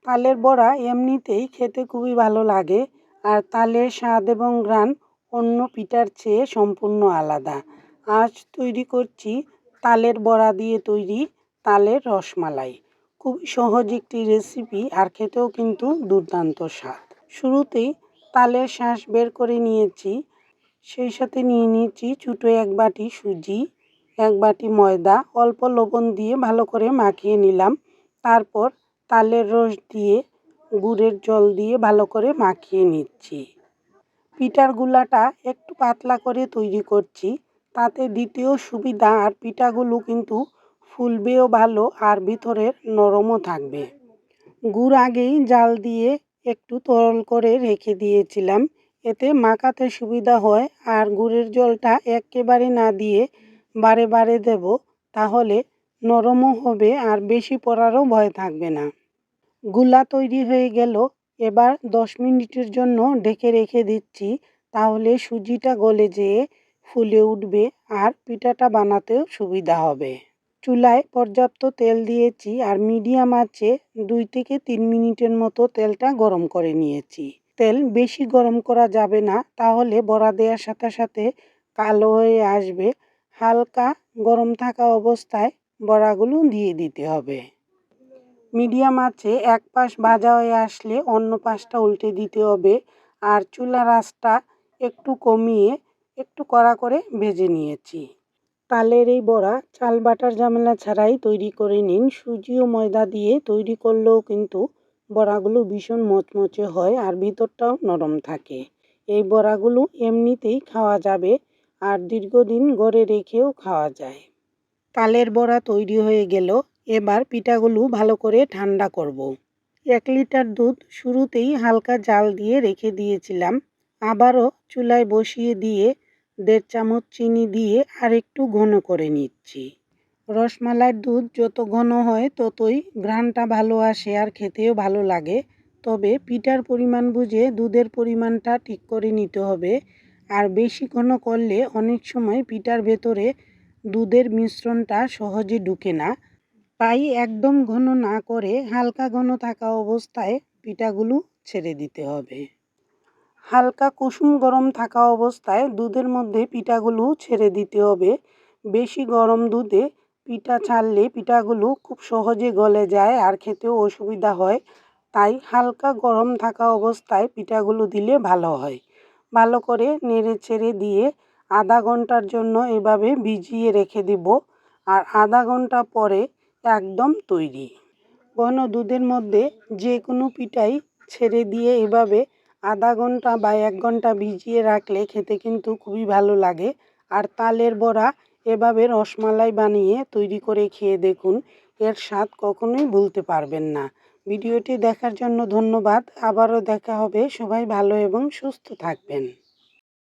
তালের বড়া এমনিতেই খেতে খুবই ভালো লাগে, আর তালের স্বাদ এবং ঘ্রাণ অন্য পিঠার চেয়ে সম্পূর্ণ আলাদা। আজ তৈরি করছি তালের বড়া দিয়ে তৈরি তালের রসমালাই। খুবই সহজ একটি রেসিপি, আর খেতেও কিন্তু দুর্দান্ত স্বাদ। শুরুতেই তালের শাঁস বের করে নিয়েছি, সেই সাথে নিয়ে নিয়েছি ছোটো এক বাটি সুজি, এক বাটি ময়দা, অল্প লবণ দিয়ে ভালো করে মাখিয়ে নিলাম। তারপর তালের রস দিয়ে গুড়ের জল দিয়ে ভালো করে মাখিয়ে নিচ্ছি। পিঠার গুলাটা একটু পাতলা করে তৈরি করছি, তাতে দ্বিতীয় সুবিধা, আর পিঠাগুলো কিন্তু ফুলবেও ভালো আর ভিতরের নরমও থাকবে। গুড় আগেই জাল দিয়ে একটু তরল করে রেখে দিয়েছিলাম, এতে মাখাতে সুবিধা হয়। আর গুড়ের জলটা একেবারে না দিয়ে বারে বারে দেব, তাহলে নরমও হবে আর বেশি পড়ারও ভয় থাকবে না। গুলা তৈরি হয়ে গেল, এবার 10 মিনিটের জন্য ঢেকে রেখে দিচ্ছি, তাহলে সুজিটা গলে যেয়ে ফুলে উঠবে আর পিঠাটা বানাতেও সুবিধা হবে। চুলায় পর্যাপ্ত তেল দিয়েছি, আর মিডিয়াম আঁচে 2 থেকে 3 মিনিটের মতো তেলটা গরম করে নিয়েছি। তেল বেশি গরম করা যাবে না, তাহলে বড়া দেওয়ার সাথে সাথে কালো হয়ে আসবে। হালকা গরম থাকা অবস্থায় বড়াগুলো দিয়ে দিতে হবে। মিডিয়াম আঁচে এক পাশ ভাজা হয়ে আসলে অন্য পাশটা উল্টে দিতে হবে, আর চুলার আঁচটা একটু কমিয়ে একটু কড়া করে ভেজে নিয়েছি। তালের এই বড়া চাল বাটার ঝামেলা ছাড়াই তৈরি করে নিন। সুজি ও ময়দা দিয়ে তৈরি করলেও কিন্তু বড়াগুলো ভীষণ মচমচে হয় আর ভিতরটাও নরম থাকে। এই বড়াগুলো এমনিতেই খাওয়া যাবে, আর দীর্ঘদিন ঘরে রেখেও খাওয়া যায়। তালের বড়া তৈরি হয়ে গেল, এবার পিঠাগুলো ভালো করে ঠান্ডা করব। 1 লিটার দুধ শুরুতেই হালকা জাল দিয়ে রেখে দিয়েছিলাম, আবারও চুলায় বসিয়ে দিয়ে 1.5 চামচ চিনি দিয়ে আর একটু ঘন করে নিচ্ছি। রসমালাইয়ের দুধ যত ঘন হয় ততই ঘ্রাণটা ভালো আসে আর খেতেও ভালো লাগে, তবে পিঠার পরিমাণ বুঝে দুধের পরিমাণটা ঠিক করে নিতে হবে। আর বেশি ঘন করলে অনেক সময় পিঠার ভেতরে দুধের মিশ্রণটা সহজে ঢুকে না, তাই একদম ঘন না করে হালকা ঘন থাকা অবস্থায় পিঠাগুলো ছেড়ে দিতে হবে। হালকা কুসুম গরম থাকা অবস্থায় দুধের মধ্যে পিঠাগুলো ছেড়ে দিতে হবে। বেশি গরম দুধে পিঠা ছাড়লে পিঠাগুলো খুব সহজে গলে যায় আর খেতেও অসুবিধা হয়, তাই হালকা গরম থাকা অবস্থায় পিঠাগুলো দিলে ভালো হয়। ভালো করে নেড়ে ছেড়ে দিয়ে আধা ঘন্টার জন্য এভাবে ভিজিয়ে রেখে দেব, আর আধা ঘন্টা পরে একদম তৈরি। ঘন দুধের মধ্যে যে কোনো পিঠাই ছেড়ে দিয়ে এভাবে আধা ঘন্টা বা 1 ঘন্টা ভিজিয়ে রাখলে খেতে কিন্তু খুবই ভালো লাগে। আর তালের বড়া এভাবে রসমালাই বানিয়ে তৈরি করে খেয়ে দেখুন, এর স্বাদ কখনোই ভুলতে পারবেন না। ভিডিওটি দেখার জন্য ধন্যবাদ। আবারও দেখা হবে। সবাই ভালো এবং সুস্থ থাকবেন।